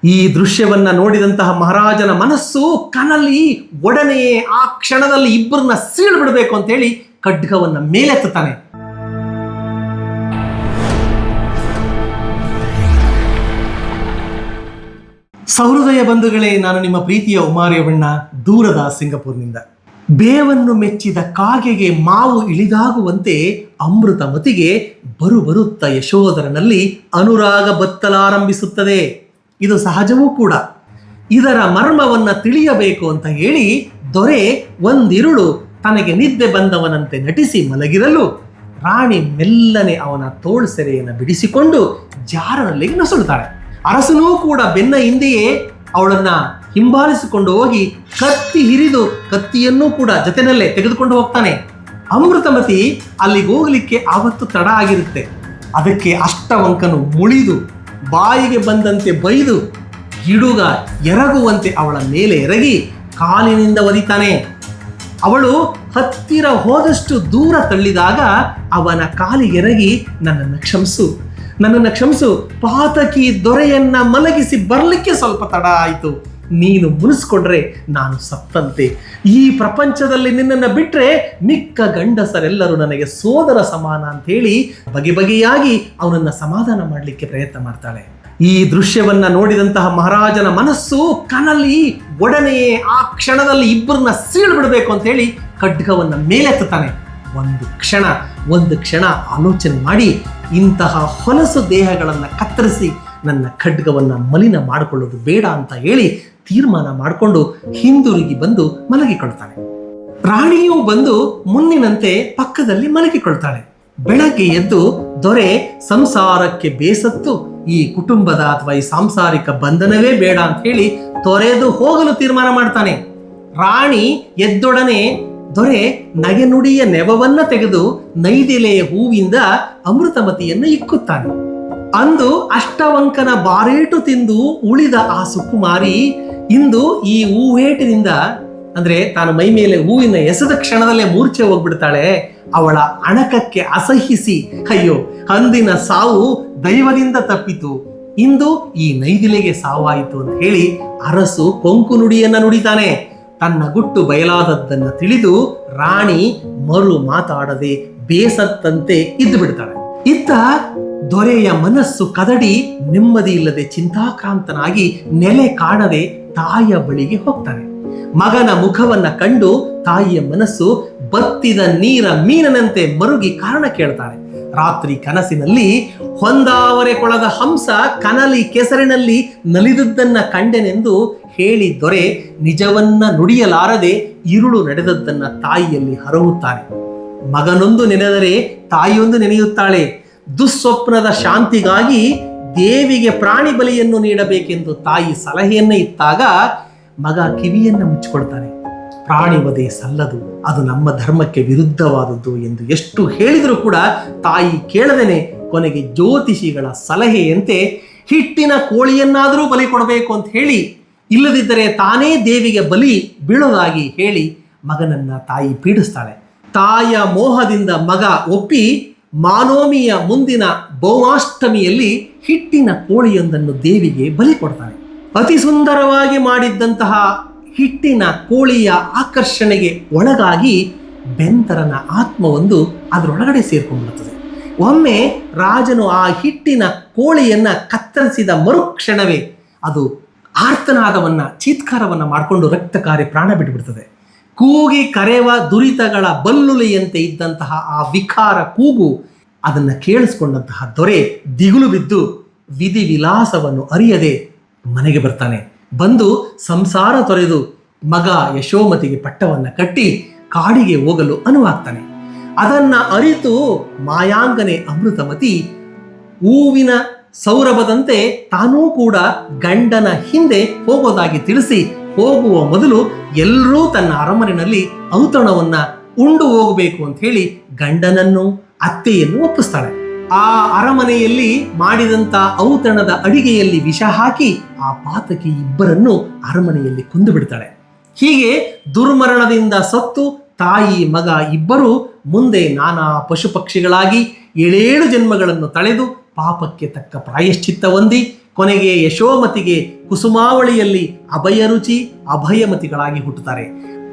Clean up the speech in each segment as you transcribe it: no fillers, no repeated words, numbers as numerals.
ಈ ದೃಶ್ಯವನ್ನ ನೋಡಿದಂತಹ ಮಹಾರಾಜನ ಮನಸ್ಸು ಕನಲಿ ಒಡನೆಯೇ ಆ ಕ್ಷಣದಲ್ಲಿ ಇಬ್ಬರನ್ನ ಸೀಳು ಬಿಡಬೇಕು ಅಂತೇಳಿ ಖಡ್ಗವನ್ನ ಮೇಲೆತ್ತಾನೆ. ಸಹೃದಯ ಬಂಧುಗಳೇ, ನಾನು ನಿಮ್ಮ ಪ್ರೀತಿಯ ಉಮಾರೇವಣ್ಣ, ದೂರದ ಸಿಂಗಪುರ್ನಿಂದ. ಬೇವನ್ನು ಮೆಚ್ಚಿದ ಕಾಗೆಗೆ ಮಾವು ಇಳಿದಾಗುವಂತೆ ಅಮೃತಮತಿಗೆ ಬರುತ್ತ ಯಶೋಧರನಲ್ಲಿ ಅನುರಾಗ ಬತ್ತಲಾರಂಭಿಸುತ್ತದೆ. ಇದು ಸಹಜವೂ ಕೂಡ. ಇದರ ಮರ್ಮವನ್ನ ತಿಳಿಯಬೇಕು ಅಂತ ಹೇಳಿ ದೊರೆ ಒಂದಿರುಳು ತನಗೆ ನಿದ್ದೆ ಬಂದವನಂತೆ ನಟಿಸಿ ಮಲಗಿರಲು ರಾಣಿ ಮೆಲ್ಲನೆ ಅವನ ತೋಳು ಸೆರೆಯನ್ನು ಬಿಡಿಸಿಕೊಂಡು ಜಾರನಲ್ಲಿಗೆ ನುಸುಳುತ್ತಾಳೆ. ಅರಸನೂ ಕೂಡ ಬೆನ್ನ ಹಿಂದೆಯೇ ಅವಳನ್ನ ಹಿಂಬಾಲಿಸಿಕೊಂಡು ಹೋಗಿ ಕತ್ತಿ ಹಿರಿದು ಕತ್ತಿಯನ್ನೂ ಕೂಡ ಜೊತೆನಲ್ಲೇ ತೆಗೆದುಕೊಂಡು ಹೋಗ್ತಾನೆ. ಅಮೃತಮತಿ ಅಲ್ಲಿಗೆ ಹೋಗ್ಲಿಕ್ಕೆ ಆವತ್ತು ತಡ ಆಗಿರುತ್ತೆ. ಅದಕ್ಕೆ ಅಷ್ಟವಂಕನು ಮುಳಿದು ಬಾಯಿಗೆ ಬಂದಂತೆ ಬೈದು ಗಿಡುಗ ಎರಗುವಂತೆ ಅವಳ ಮೇಲೆ ಎರಗಿ ಕಾಲಿನಿಂದ ಒದಿತಾನೆ. ಅವಳು ಹತ್ತಿರ ಹೋದಷ್ಟು ದೂರ ತಳ್ಳಿದಾಗ ಅವನ ಕಾಲಿಗೆರಗಿ ನನ್ನನ್ನು ಕ್ಷಮಿಸು, ಪಾತಕಿ ದೊರೆಯನ್ನ ಮಲಗಿಸಿ ಬರಲಿಕ್ಕೆ ಸ್ವಲ್ಪ ತಡ ಆಯಿತು. ನೀನು ಮುನಿಸ್ಕೊಂಡ್ರೆ ನಾನು ಸತ್ತಂತೆ. ಈ ಪ್ರಪಂಚದಲ್ಲಿ ನಿನ್ನನ್ನು ಬಿಟ್ಟರೆ ಮಿಕ್ಕ ಗಂಡಸರೆಲ್ಲರೂ ನನಗೆ ಸೋದರ ಸಮಾನ ಅಂತ ಹೇಳಿ ಬಗೆಯಾಗಿ ಅವನನ್ನು ಸಮಾಧಾನ ಮಾಡಲಿಕ್ಕೆ ಪ್ರಯತ್ನ ಮಾಡ್ತಾಳೆ. ಈ ದೃಶ್ಯವನ್ನ ನೋಡಿದಂತಹ ಮಹಾರಾಜನ ಮನಸ್ಸು ಕನಲಿ ಒಡನೆಯೇ ಆ ಕ್ಷಣದಲ್ಲಿ ಇಬ್ಬರನ್ನ ಸೀಳು ಬಿಡಬೇಕು ಅಂತ ಹೇಳಿ ಖಡ್ಗವನ್ನ ಮೇಲೆತ್ತಾನೆ. ಒಂದು ಕ್ಷಣ ಆಲೋಚನೆ ಮಾಡಿ ಇಂತಹ ಹೊಲಸು ದೇಹಗಳನ್ನು ಕತ್ತರಿಸಿ ನನ್ನ ಖಡ್ಗವನ್ನ ಮಲಿನ ಮಾಡಿಕೊಳ್ಳೋದು ಬೇಡ ಅಂತ ಹೇಳಿ ತೀರ್ಮಾನ ಮಾಡಿಕೊಂಡು ಹಿಂದಿರುಗಿ ಬಂದು ಮಲಗಿಕೊಳ್ತಾನೆ. ರಾಣಿಯೂ ಬಂದು ಮುನ್ನಿನಂತೆ ಪಕ್ಕದಲ್ಲಿ ಮಲಗಿಕೊಳ್ತಾಳೆ. ಬೆಳಗ್ಗೆ ಎದ್ದು ದೊರೆ ಸಂಸಾರಕ್ಕೆ ಬೇಸತ್ತು ಈ ಕುಟುಂಬದ ಅಥವಾ ಈ ಸಾಂಸಾರಿಕ ಬಂಧನವೇ ಬೇಡ ಅಂತ ಹೇಳಿ ತೊರೆದು ಹೋಗಲು ತೀರ್ಮಾನ ಮಾಡ್ತಾನೆ. ರಾಣಿ ಎದ್ದೊಡನೆ ದೊರೆ ನಗೆನುಡಿಯ ನೆವವನ್ನ ತೆಗೆದು ನೈದೆಲೆಯ ಹೂವಿಂದ ಅಮೃತಮತಿಯನ್ನು ಇಕ್ಕುತ್ತಾನೆ. ಅಂದು ಅಷ್ಟವಂಕನ ಬಾರೇಟು ತಿಂದು ಉಳಿದ ಆ ಸುಕುಮಾರಿ ಇಂದು ಈ ಹೂವೇಟಿನಿಂದ ಅಂದ್ರೆ ತಾನು ಮೈ ಮೇಲೆ ಹೂವಿನ ಎಸೆದ ಕ್ಷಣದಲ್ಲೇ ಮೂರ್ಛೆ ಹೋಗ್ಬಿಡ್ತಾಳೆ. ಅವಳ ಅಣಕಕ್ಕೆ ಅಸಹಿಸಿ ಅಯ್ಯೋ ಅಂದಿನ ಸಾವು ದೈವದಿಂದ ತಪ್ಪಿತು, ಇಂದು ಈ ನೈದಿಲೆಗೆ ಸಾವಾಯಿತು ಅಂತ ಹೇಳಿ ಅರಸು ಕೊಂಕು ನುಡಿಯನ್ನ ನುಡಿತಾನೆ. ತನ್ನ ಗುಟ್ಟು ಬಯಲಾದದ್ದನ್ನ ತಿಳಿದು ರಾಣಿ ಮರು ಮಾತಾಡದೆ ಬೇಸತ್ತಂತೆ ಇದ್ದು ಬಿಡ್ತಾಳೆ. ಇತ್ತ ದೊರೆಯ ಮನಸ್ಸು ಕದಡಿ ನೆಮ್ಮದಿ ಇಲ್ಲದೆ ಚಿಂತಾಕ್ರಾಂತನಾಗಿ ನೆಲೆ ಕಾಣದೆ ತಾಯಿಯ ಬಳಿಗೆ ಹೋಗ್ತಾನೆ. ಮಗನ ಮುಖವನ್ನ ಕಂಡು ತಾಯಿಯ ಮನಸ್ಸು ಬತ್ತಿದ ನೀರ ಮೀನನಂತೆ ಮರುಗಿ ಕಾರಣ ಕೇಳ್ತಾಳೆ. ರಾತ್ರಿ ಕನಸಿನಲ್ಲಿ ಹೊಂದಾವರೆ ಕೊಳದ ಹಂಸ ಕನಲಿ ಕೆಸರಿನಲ್ಲಿ ನಲಿದದ್ದನ್ನ ಕಂಡೆನೆಂದು ಹೇಳಿ ದೊರೆ ನಿಜವನ್ನ ನುಡಿಯಲಾರದೆ ಇರುಳು ನಡೆದದ್ದನ್ನ ತಾಯಿಯಲ್ಲಿ ಹರವುತ್ತಾನೆ. ಮಗನೊಂದು ನೆನೆದರೆ ತಾಯಿಯೊಂದು ನೆನೆಯುತ್ತಾಳೆ. ದುಸ್ವಪ್ನದ ಶಾಂತಿಗಾಗಿ ದೇವಿಗೆ ಪ್ರಾಣಿ ಬಲಿಯನ್ನು ನೀಡಬೇಕೆಂದು ತಾಯಿ ಸಲಹೆಯನ್ನ ಇತ್ತಾಗ ಮಗ ಕಿವಿಯನ್ನ ಮುಚ್ಚಿಕೊಳ್ತಾನೆ. ಪ್ರಾಣಿ ವಧೆ ಸಲ್ಲದು, ಅದು ನಮ್ಮ ಧರ್ಮಕ್ಕೆ ವಿರುದ್ಧವಾದದ್ದು ಎಂದು ಎಷ್ಟು ಹೇಳಿದರೂ ಕೂಡ ತಾಯಿ ಕೇಳದೇನೆ ಕೊನೆಗೆ ಜ್ಯೋತಿಷಿಗಳ ಸಲಹೆಯಂತೆ ಹಿಟ್ಟಿನ ಕೋಳಿಯನ್ನಾದರೂ ಬಲಿ ಕೊಡಬೇಕು ಅಂತ ಹೇಳಿ, ಇಲ್ಲದಿದ್ದರೆ ತಾನೇ ದೇವಿಗೆ ಬಲಿ ಬೀಳೋದಾಗಿ ಹೇಳಿ ಮಗನನ್ನ ತಾಯಿ ಪೀಡಿಸ್ತಾಳೆ. ತಾಯಿಯ ಮೋಹದಿಂದ ಮಗ ಒಪ್ಪಿ ಮಾನೋಮಿಯ ಮುಂದಿನ ಭೌಮಾಷ್ಟಮಿಯಲ್ಲಿ ಹಿಟ್ಟಿನ ಕೋಳಿಯೊಂದನ್ನು ದೇವಿಗೆ ಬಲಿ ಕೊಡ್ತಾನೆ. ಅತಿ ಸುಂದರವಾಗಿ ಮಾಡಿದ್ದಂತಹ ಹಿಟ್ಟಿನ ಕೋಳಿಯ ಆಕರ್ಷಣೆಗೆ ಒಳಗಾಗಿ ಬೆಂತರನ ಆತ್ಮವೊಂದು ಅದರೊಳಗಡೆ ಸೇರ್ಕೊಂಡ್ಬಿಡುತ್ತದೆ. ಒಮ್ಮೆ ರಾಜನು ಆ ಹಿಟ್ಟಿನ ಕೋಳಿಯನ್ನ ಕತ್ತರಿಸಿದ ಮರುಕ್ಷಣವೇ ಅದು ಆರ್ತನಾದವನ್ನ ಚೀತ್ಕಾರವನ್ನ ಮಾಡಿಕೊಂಡು ರಕ್ತಕಾರಿ ಪ್ರಾಣ ಬಿಟ್ಟುಬಿಡ್ತದೆ. ಕೂಗಿ ಕರೆವ ದುರಿತಗಳ ಬಲ್ಲುಲಿಯಂತೆ ಇದ್ದಂತಹ ಆ ವಿಕಾರ ಕೂಗು ಅದನ್ನು ಕೇಳಿಸ್ಕೊಂಡಂತಹ ದೊರೆ ದಿಗುಲು ಬಿದ್ದು ವಿಧಿ ವಿಲಾಸವನ್ನು ಅರಿಯದೆ ಮನೆಗೆ ಬರ್ತಾನೆ. ಬಂದು ಸಂಸಾರ ತೊರೆದು ಮಗ ಯಶೋಮತಿಗೆ ಪಟ್ಟವನ್ನು ಕಟ್ಟಿ ಕಾಡಿಗೆ ಹೋಗಲು ಅನುವಾಗ್ತಾನೆ. ಅದನ್ನ ಅರಿತು ಮಾಯಾಂಗನೆ ಅಮೃತಮತಿ ಹೂವಿನ ಸೌರಭದಂತೆ ತಾನೂ ಕೂಡ ಗಂಡನ ಹಿಂದೆ ಹೋಗೋದಾಗಿ ತಿಳಿಸಿ ಹೋಗುವ ಮೊದಲು ಎಲ್ಲರೂ ತನ್ನ ಅರಮನೆಯಲ್ಲಿ ಔತಣವನ್ನ ಉಂಡು ಹೋಗಬೇಕು ಅಂತ ಹೇಳಿ ಗಂಡನನ್ನು ಅತ್ತೆಯನ್ನು ಒಪ್ಪಿಸ್ತಾಳೆ. ಆ ಅರಮನೆಯಲ್ಲಿ ಮಾಡಿದಂತ ಔತಣದ ಅಡಿಗೆಯಲ್ಲಿ ವಿಷ ಹಾಕಿ ಆ ಪಾತಕಿ ಇಬ್ಬರನ್ನು ಅರಮನೆಯಲ್ಲಿ ಕೊಂದು ಬಿಡ್ತಾಳೆ. ಹೀಗೆ ದುರ್ಮರಣದಿಂದ ಸತ್ತು ತಾಯಿ ಮಗ ಇಬ್ಬರು ಮುಂದೆ ನಾನಾ ಪಶು ಪಕ್ಷಿಗಳಾಗಿ 7 ಜನ್ಮಗಳನ್ನು ತಳೆದು ಪಾಪಕ್ಕೆ ತಕ್ಕ ಪ್ರಾಯಶ್ಚಿತ್ತ ಹೊಂದಿ ಕೊನೆಗೆ ಯಶೋಮತಿಗೆ ಕುಸುಮಾವಳಿಯಲ್ಲಿ ಅಭಯರುಚಿ ಅಭಯಮತಿಗಳಾಗಿ ಹುಟ್ಟುತ್ತಾರೆ.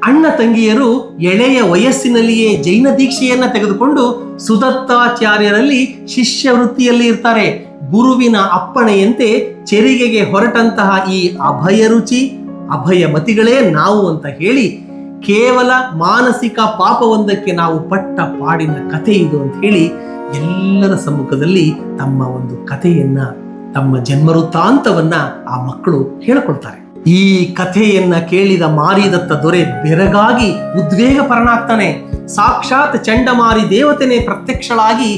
ಅಣ್ಣ ತಂಗಿಯರು ಎಳೆಯ ವಯಸ್ಸಿನಲ್ಲಿಯೇ ಜೈನ ದೀಕ್ಷೆಯನ್ನ ತೆಗೆದುಕೊಂಡು ಸುದತ್ತಾಚಾರ್ಯರಲ್ಲಿ ಶಿಷ್ಯ ವೃತ್ತಿಯಲ್ಲಿ ಇರ್ತಾರೆ. ಗುರುವಿನ ಅಪ್ಪಣೆಯಂತೆ ಚೆರಿಗೆಗೆ ಹೊರಟಂತಹ ಈ ಅಭಯರುಚಿ ಅಭಯಮತಿಗಳೇ ನಾವು ಅಂತ ಹೇಳಿ, ಕೇವಲ ಮಾನಸಿಕ ಪಾಪವೊಂದಕ್ಕೆ ನಾವು ಪಟ್ಟ ಪಾಡಿನ ಕಥೆ ಇದು ಅಂತ ಹೇಳಿ ಎಲ್ಲರ ಸಮ್ಮುಖದಲ್ಲಿ ತಮ್ಮ ಒಂದು ಕಥೆಯನ್ನ, ತಮ್ಮ ಜನ್ಮವೃತ್ತಾಂತವನ್ನ ಆ ಮಕ್ಕಳು ಹೇಳಿಕೊಳ್ತಾರೆ. ಈ ಕಥೆಯನ್ನ ಕೇಳಿದ ಮಾರಿದತ್ತ ದೊರೆ ಬೆರಗಾಗಿ ಉದ್ವೇಗಪರನಾಗ್ತಾನೆ. ಸಾಕ್ಷಾತ್ ಚಂಡಮಾರಿ ದೇವತೆನೇ ಪ್ರತ್ಯಕ್ಷಳಾಗಿ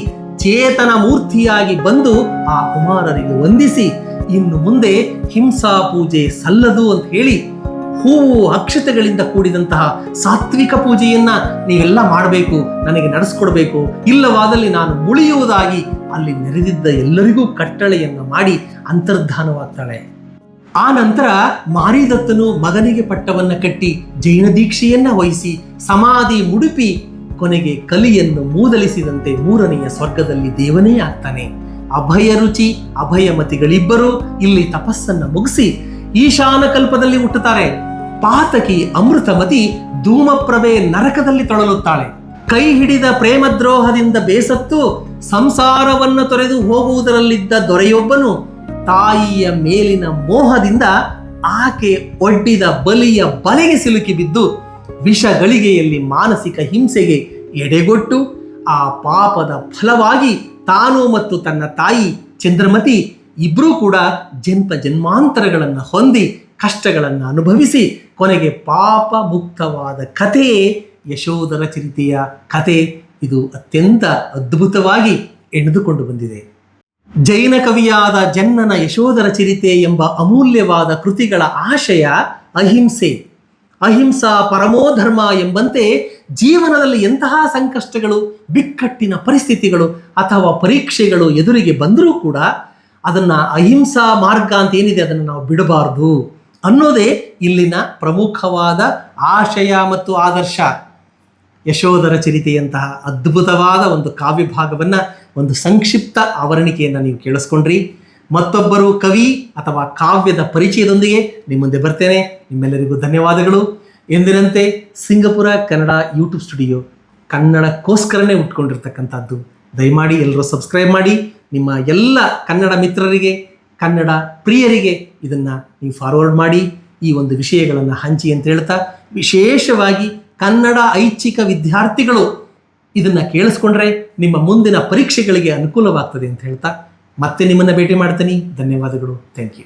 ಚೇತನ ಮೂರ್ತಿಯಾಗಿ ಬಂದು ಆ ಕುಮಾರರಿಗೆ ವಂದಿಸಿ, ಇನ್ನು ಮುಂದೆ ಹಿಂಸಾ ಪೂಜೆ ಸಲ್ಲದು ಅಂತ ಹೇಳಿ ಹೂವು ಅಕ್ಷತೆಗಳಿಂದ ಕೂಡಿದಂತಹ ಸಾತ್ವಿಕ ಪೂಜೆಯನ್ನ ನೀವೆಲ್ಲ ಮಾಡಬೇಕು, ನನಗೆ ನಡೆಸ್ಕೊಡ್ಬೇಕು, ಇಲ್ಲವಾದಲ್ಲಿ ನಾನು ಮುಳಿಯುವುದಾಗಿ ಅಲ್ಲಿ ನೆರೆದಿದ್ದ ಎಲ್ಲರಿಗೂ ಕಟ್ಟಳೆಯನ್ನ ಮಾಡಿ ಅಂತರ್ಧಾನವಾಗ್ತಾಳೆ. ಆ ನಂತರ ಮಾರಿದತ್ತನು ಮಗನಿಗೆ ಪಟ್ಟವನ್ನ ಕಟ್ಟಿ ಜೈನ ದೀಕ್ಷೆಯನ್ನ ವಹಿಸಿ ಸಮಾಧಿ ಮುಡುಪಿ ಕೊನೆಗೆ ಕಲಿಯನ್ನು ಮೂದಲಿಸಿದಂತೆ ಮೂರನೆಯ ಸ್ವರ್ಗದಲ್ಲಿ ದೇವನೇ ಆಗ್ತಾನೆ. ಅಭಯ ರುಚಿ ಅಭಯಮತಿಗಳಿಬ್ಬರು ಇಲ್ಲಿ ತಪಸ್ಸನ್ನ ಮುಗಿಸಿ ಈಶಾನ ಕಲ್ಪದಲ್ಲಿ ಹುಟ್ಟುತ್ತಾರೆ. ಪಾತಕಿ ಅಮೃತಮತಿ ಧೂಮಪ್ರಭೆ ನರಕದಲ್ಲಿ ತೊಳಲುತ್ತಾಳೆ. ಕೈ ಹಿಡಿದ ಪ್ರೇಮದ್ರೋಹದಿಂದ ಬೇಸತ್ತು ಸಂಸಾರವನ್ನು ತೊರೆದು ಹೋಗುವುದರಲ್ಲಿದ್ದ ದೊರೆಯೊಬ್ಬನು ತಾಯಿಯ ಮೇಲಿನ ಮೋಹದಿಂದ ಆಕೆ ಒಡ್ಡಿದ ಬಲಿಯ ಬಲೆಗೆ ಸಿಲುಕಿ ಬಿದ್ದು ವಿಷಗಳಿಗೆಯಲ್ಲಿ ಮಾನಸಿಕ ಹಿಂಸೆಗೆ ಎಡೆಗೊಟ್ಟು ಆ ಪಾಪದ ಫಲವಾಗಿ ತಾನು ಮತ್ತು ತನ್ನ ತಾಯಿ ಚಂದ್ರಮತಿ ಇಬ್ಬರೂ ಕೂಡ ಜನ್ಮಾಂತರಗಳನ್ನು ಹೊಂದಿ ಕಷ್ಟಗಳನ್ನು ಅನುಭವಿಸಿ ಕೊನೆಗೆ ಪಾಪ ಮುಕ್ತವಾದ ಕಥೆಯೇ ಯಶೋಧರ ಚರಿತೆಯ ಕಥೆ. ಇದು ಅತ್ಯಂತ ಅದ್ಭುತವಾಗಿ ಎಣೆದುಕೊಂಡು ಬಂದಿದೆ. ಜೈನ ಕವಿಯಾದ ಜನ್ನನ ಯಶೋಧರ ಚರಿತೆ ಎಂಬ ಅಮೂಲ್ಯವಾದ ಕೃತಿಗಳ ಆಶಯ ಅಹಿಂಸೆ. ಅಹಿಂಸಾ ಪರಮೋಧರ್ಮ ಎಂಬಂತೆ ಜೀವನದಲ್ಲಿ ಎಂತಹ ಸಂಕಷ್ಟಗಳು, ಬಿಕ್ಕಟ್ಟಿನ ಪರಿಸ್ಥಿತಿಗಳು ಅಥವಾ ಪರೀಕ್ಷೆಗಳು ಎದುರಿಗೆ ಬಂದರೂ ಕೂಡ ಅದನ್ನು ಅಹಿಂಸಾ ಮಾರ್ಗ ಅಂತ ಏನಿದೆ ಅದನ್ನು ನಾವು ಬಿಡಬಾರ್ದು ಅನ್ನೋದೇ ಇಲ್ಲಿನ ಪ್ರಮುಖವಾದ ಆಶಯ ಮತ್ತು ಆದರ್ಶ. ಯಶೋಧರ ಚರಿತೆಯಂತಹ ಅದ್ಭುತವಾದ ಒಂದು ಕಾವ್ಯ ಭಾಗವನ್ನು, ಒಂದು ಸಂಕ್ಷಿಪ್ತ ಆವರಣಿಕೆಯನ್ನು ನೀವು ಕೇಳಿಸ್ಕೊಂಡ್ರಿ. ಮತ್ತೊಬ್ಬರು ಕವಿ ಅಥವಾ ಕಾವ್ಯದ ಪರಿಚಯದೊಂದಿಗೆ ನಿಮ್ಮ ಮುಂದೆ ಬರ್ತೇನೆ. ನಿಮ್ಮೆಲ್ಲರಿಗೂ ಧನ್ಯವಾದಗಳು. ಎಂದಿನಂತೆ ಸಿಂಗಪುರ ಕನ್ನಡ ಯೂಟ್ಯೂಬ್ ಸ್ಟುಡಿಯೋ ಕನ್ನಡಕ್ಕೋಸ್ಕರನೇ ಉಟ್ಕೊಂಡಿರ್ತಕ್ಕಂಥದ್ದು. ದಯಮಾಡಿ ಎಲ್ಲರೂ ಸಬ್ಸ್ಕ್ರೈಬ್ ಮಾಡಿ. ನಿಮ್ಮ ಎಲ್ಲ ಕನ್ನಡ ಮಿತ್ರರಿಗೆ, ಕನ್ನಡ ಪ್ರಿಯರಿಗೆ ಇದನ್ನು ನೀವು ಫಾರ್ವರ್ಡ್ ಮಾಡಿ, ಈ ಒಂದು ವಿಷಯಗಳನ್ನು ಹಂಚಿ ಅಂತ ಹೇಳ್ತಾ, ವಿಶೇಷವಾಗಿ ಕನ್ನಡ ಐಚ್ಛಿಕ ವಿದ್ಯಾರ್ಥಿಗಳು ಇದನ್ನು ಕೇಳಿಸ್ಕೊಂಡ್ರೆ ನಿಮ್ಮ ಮುಂದಿನ ಪರೀಕ್ಷೆಗಳಿಗೆ ಅನುಕೂಲವಾಗ್ತದೆ ಅಂತ ಹೇಳ್ತಾ ಮತ್ತೆ ನಿಮ್ಮನ್ನು ಭೇಟಿ ಮಾಡ್ತೀನಿ. ಧನ್ಯವಾದಗಳು. Thank you.